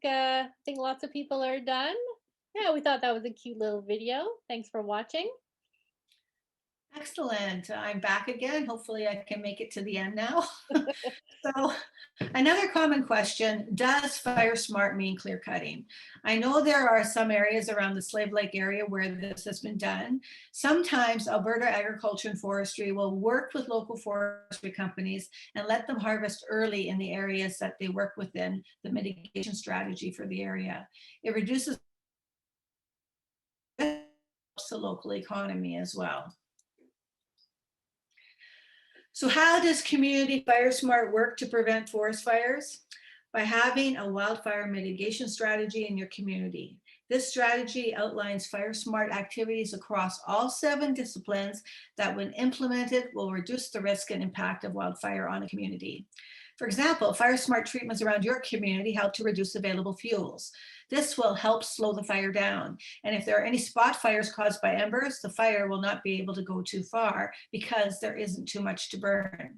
lots of people are done. Yeah, we thought that was a cute little video. Thanks for watching. Excellent. I'm back again. Hopefully I can make it to the end now. So another common question, does FireSmart mean clear cutting? I know there are some areas around the Slave Lake area where this has been done. Sometimes Alberta Agriculture and Forestry will work with local forestry companies and let them harvest early in the areas that they work within the mitigation strategy for the area. It reduces the local economy as well. So how does community FireSmart work to prevent forest fires? By having a wildfire mitigation strategy in your community. This strategy outlines FireSmart activities across all 7 disciplines that, when implemented, will reduce the risk and impact of wildfire on a community. For example, FireSmart treatments around your community help to reduce available fuels. This will help slow the fire down. And if there are any spot fires caused by embers, the fire will not be able to go too far because there isn't too much to burn.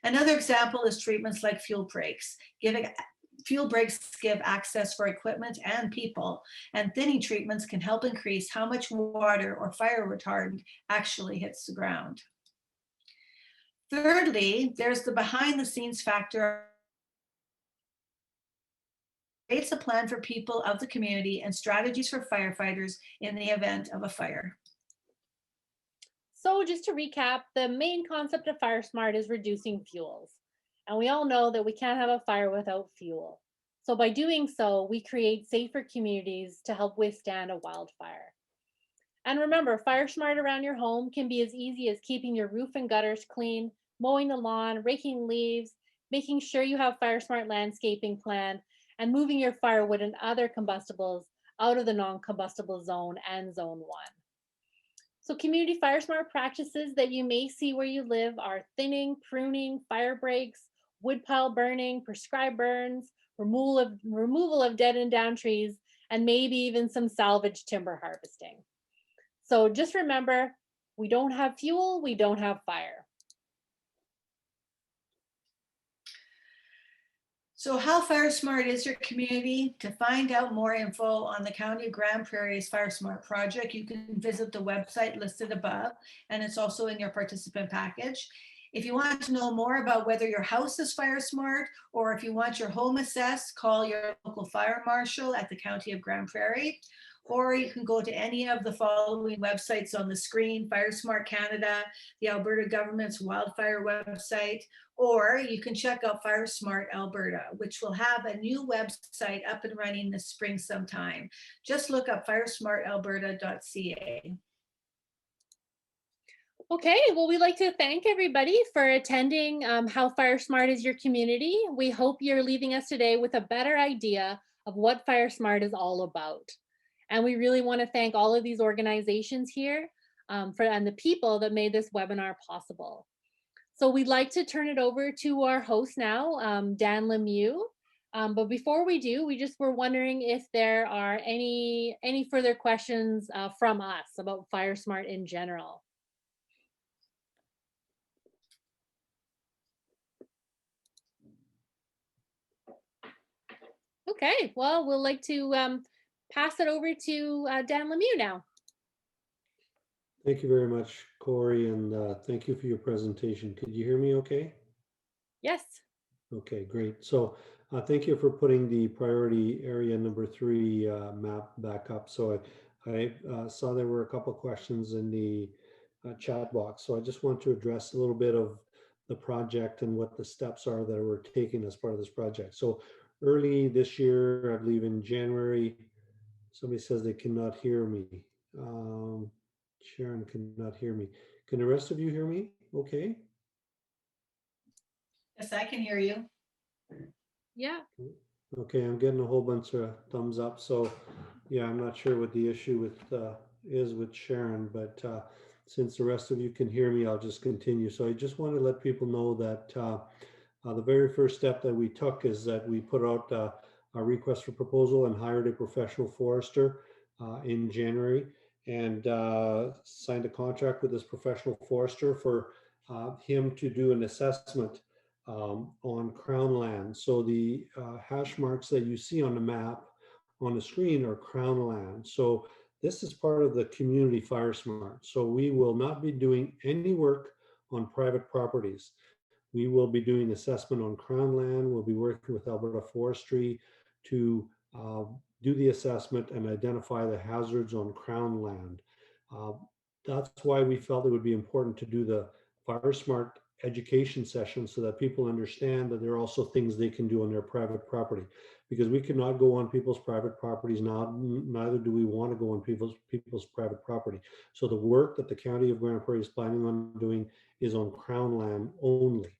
Another example is treatments like fuel breaks. Fuel breaks give access for equipment and people, and thinning treatments can help increase how much water or fire retardant actually hits the ground. Thirdly, there's the behind the scenes factor. Creates a plan for people of the community and strategies for firefighters in the event of a fire. So just to recap, the main concept of FireSmart is reducing fuels. And we all know that we can't have a fire without fuel. So by doing so, we create safer communities to help withstand a wildfire. And remember, FireSmart around your home can be as easy as keeping your roof and gutters clean, mowing the lawn, raking leaves, making sure you have FireSmart landscaping plan, and moving your firewood and other combustibles out of the non-combustible zone and zone 1. So community FireSmart practices that you may see where you live are thinning, pruning, fire breaks, woodpile burning, prescribed burns, removal of dead and down trees, and maybe even some salvage timber harvesting. So just remember, we don't have fuel, we don't have fire. So how FireSmart is your community? To find out more info on the County of Grand Prairie's FireSmart project, you can visit the website listed above, and it's also in your participant package. If you want to know more about whether your house is FireSmart or if you want your home assessed, call your local fire marshal at the County of Grand Prairie, or you can go to any of the following websites on the screen: FireSmart Canada, the Alberta government's wildfire website, or you can check out FireSmart Alberta, which will have a new website up and running this spring sometime. Just look up firesmartalberta.ca. Okay, well, we'd like to thank everybody for attending How FireSmart is Your Community. We hope you're leaving us today with a better idea of what FireSmart is all about. And we really want to thank all of these organizations here and the people that made this webinar possible. So we'd like to turn it over to our host now, Dan Lemieux. But before we do, we just were wondering if there are any further questions from us about FireSmart in general. Okay, well, we'll like to pass it over to Dan Lemieux now. Thank you very much, Corey, and thank you for your presentation. Could you hear me okay? Yes. Okay, great. So thank you for putting the priority area number 3 map back up. So I saw there were a couple questions in the chat box. So I just want to address a little bit of the project and what the steps are that we're taking as part of this project. So early this year, I believe in January, somebody says they cannot hear me. Sharon cannot hear me. Can the rest of you hear me okay? Yes, I can hear you. Yeah. Okay, I'm getting a whole bunch of thumbs up. So yeah, I'm not sure what the issue with is with Sharon, but since the rest of you can hear me, I'll just continue. So I just want to let people know that the very first step that we took is that we put out a request for proposal and hired a professional forester in January, and signed a contract with this professional forester for him to do an assessment on Crown land. So the hash marks that you see on the map on the screen are Crown land. So this is part of the community FireSmart. So we will not be doing any work on private properties. We will be doing assessment on Crown land. We'll be working with Alberta Forestry to do the assessment and identify the hazards on Crown land. That's why we felt it would be important to do the FireSmart education session so that people understand that there are also things they can do on their private property, because we cannot go on people's private properties now, neither do we want to go on people's private property. So the work that the County of Grand Prairie is planning on doing is on Crown land only.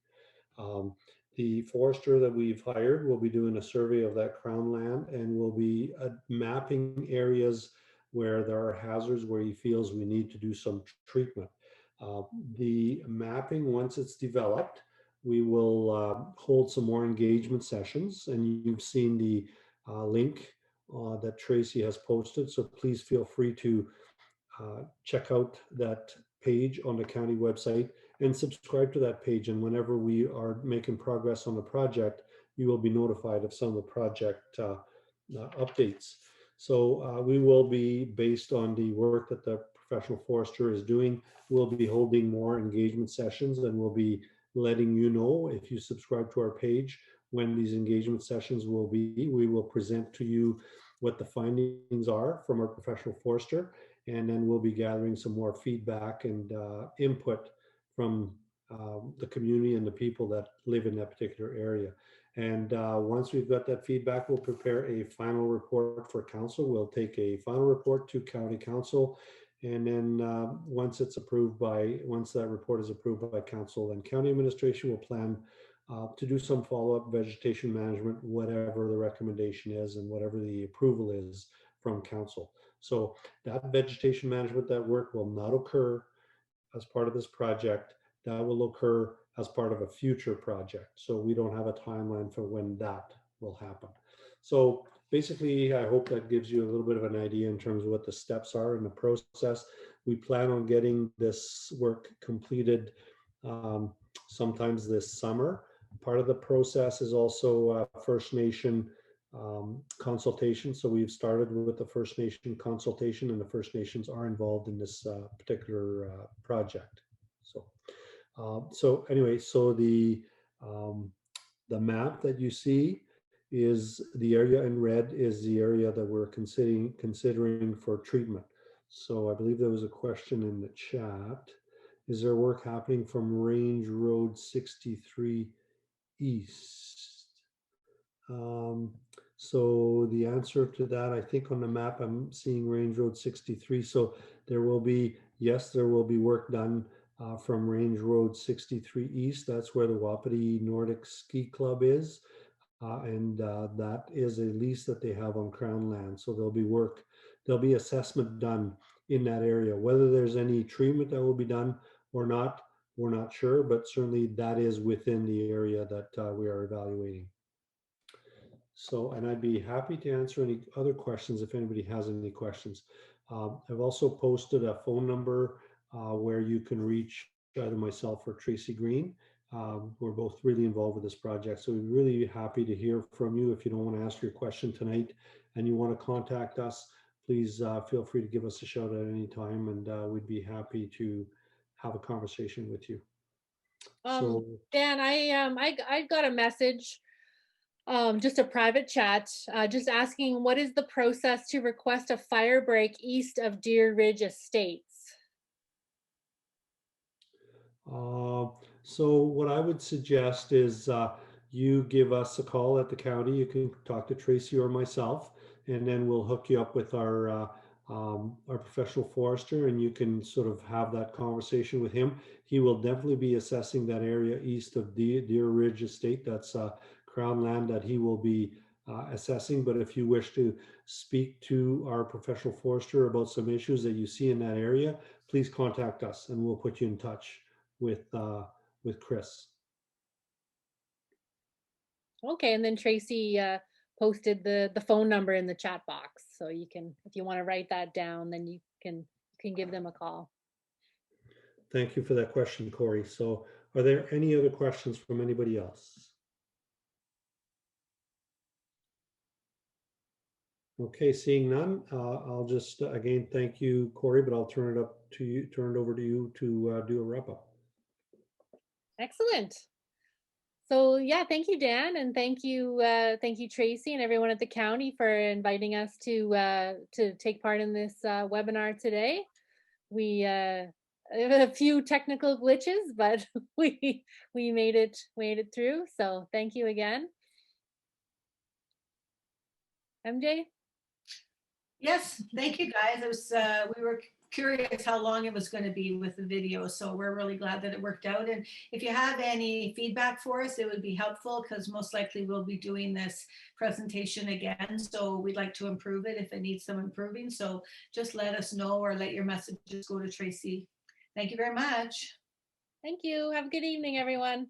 The forester that we've hired will be doing a survey of that crown land and will be mapping areas where there are hazards where he feels we need to do some treatment. The mapping, once it's developed, we will hold some more engagement sessions, and you've seen the link that Tracy has posted, so please feel free to check out that page on the county website and subscribe to that page. And whenever we are making progress on the project, you will be notified of some of the project updates. So we will be, based on the work that the professional forester is doing, we'll be holding more engagement sessions, and we'll be letting you know, if you subscribe to our page, when these engagement sessions will be. We will present to you what the findings are from our professional forester, and then we'll be gathering some more feedback and input from the community and the people that live in that particular area. And once we've got that feedback, we'll prepare a final report for council. We'll take a final report to county council, and then once that report is approved by council, then county administration will plan to do some follow-up vegetation management, whatever the recommendation is and whatever the approval is from council. So that vegetation management, that work will not occur as part of this project. That will occur as part of a future project. So we don't have a timeline for when that will happen. So basically, I hope that gives you a little bit of an idea in terms of what the steps are in the process. We plan on getting this work completed sometimes this summer. Part of the process is also First Nation consultation. So we've started with the First Nation consultation, and the First Nations are involved in this particular project. So anyway, so the map that you see is the area in red is the area that we're considering for treatment. So I believe there was a question in the chat. Is there work happening from Range Road 63 East? So the answer to that, I think on the map, I'm seeing Range Road 63. So there will be, yes, there will be work done from Range Road 63 East. That's where the Wapiti Nordic Ski Club is. And that is a lease that they have on Crown land. So there'll be assessment done in that area. Whether there's any treatment that will be done or not, we're not sure, but certainly that is within the area that we are evaluating. So, and I'd be happy to answer any other questions if anybody has any questions. I've also posted a phone number where you can reach either myself or Tracy Green. We're both really involved with this project, so we'd really be happy to hear from you. If you don't want to ask your question tonight and you want to contact us, please feel free to give us a shout at any time, and we'd be happy to have a conversation with you. So Dan, I got a message, just a private chat, just asking what is the process to request a fire break east of Deer Ridge Estates? So what I would suggest is you give us a call at the county. You can talk to Tracy or myself, and then we'll hook you up with our professional forester, and you can sort of have that conversation with him. He will definitely be assessing that area east of Deer Ridge Estate. That's Crown land that he will be assessing. But if you wish to speak to our professional forester about some issues that you see in that area, please contact us, and we'll put you in touch with Chris. Okay, and then Tracy posted the phone number in the chat box, so you can, if you want to write that down, then you can give them a call. Thank you for that question, Corey. So are there any other questions from anybody else? Okay, seeing none, I'll just again thank you, Corey, but I'll turn it over to you to do a wrap up. Excellent. So yeah, thank you, Dan, and thank you, Tracy, and everyone at the county for inviting us to take part in this webinar today. We have a few technical glitches, but we made it through. So thank you again. MJ? Yes, thank you guys. It was we were curious how long it was going to be with the video. So we're really glad that it worked out. And if you have any feedback for us, it would be helpful because most likely we'll be doing this presentation again. So we'd like to improve it if it needs some improving. So just let us know or let your messages go to Tracy. Thank you very much. Thank you. Have a good evening, everyone.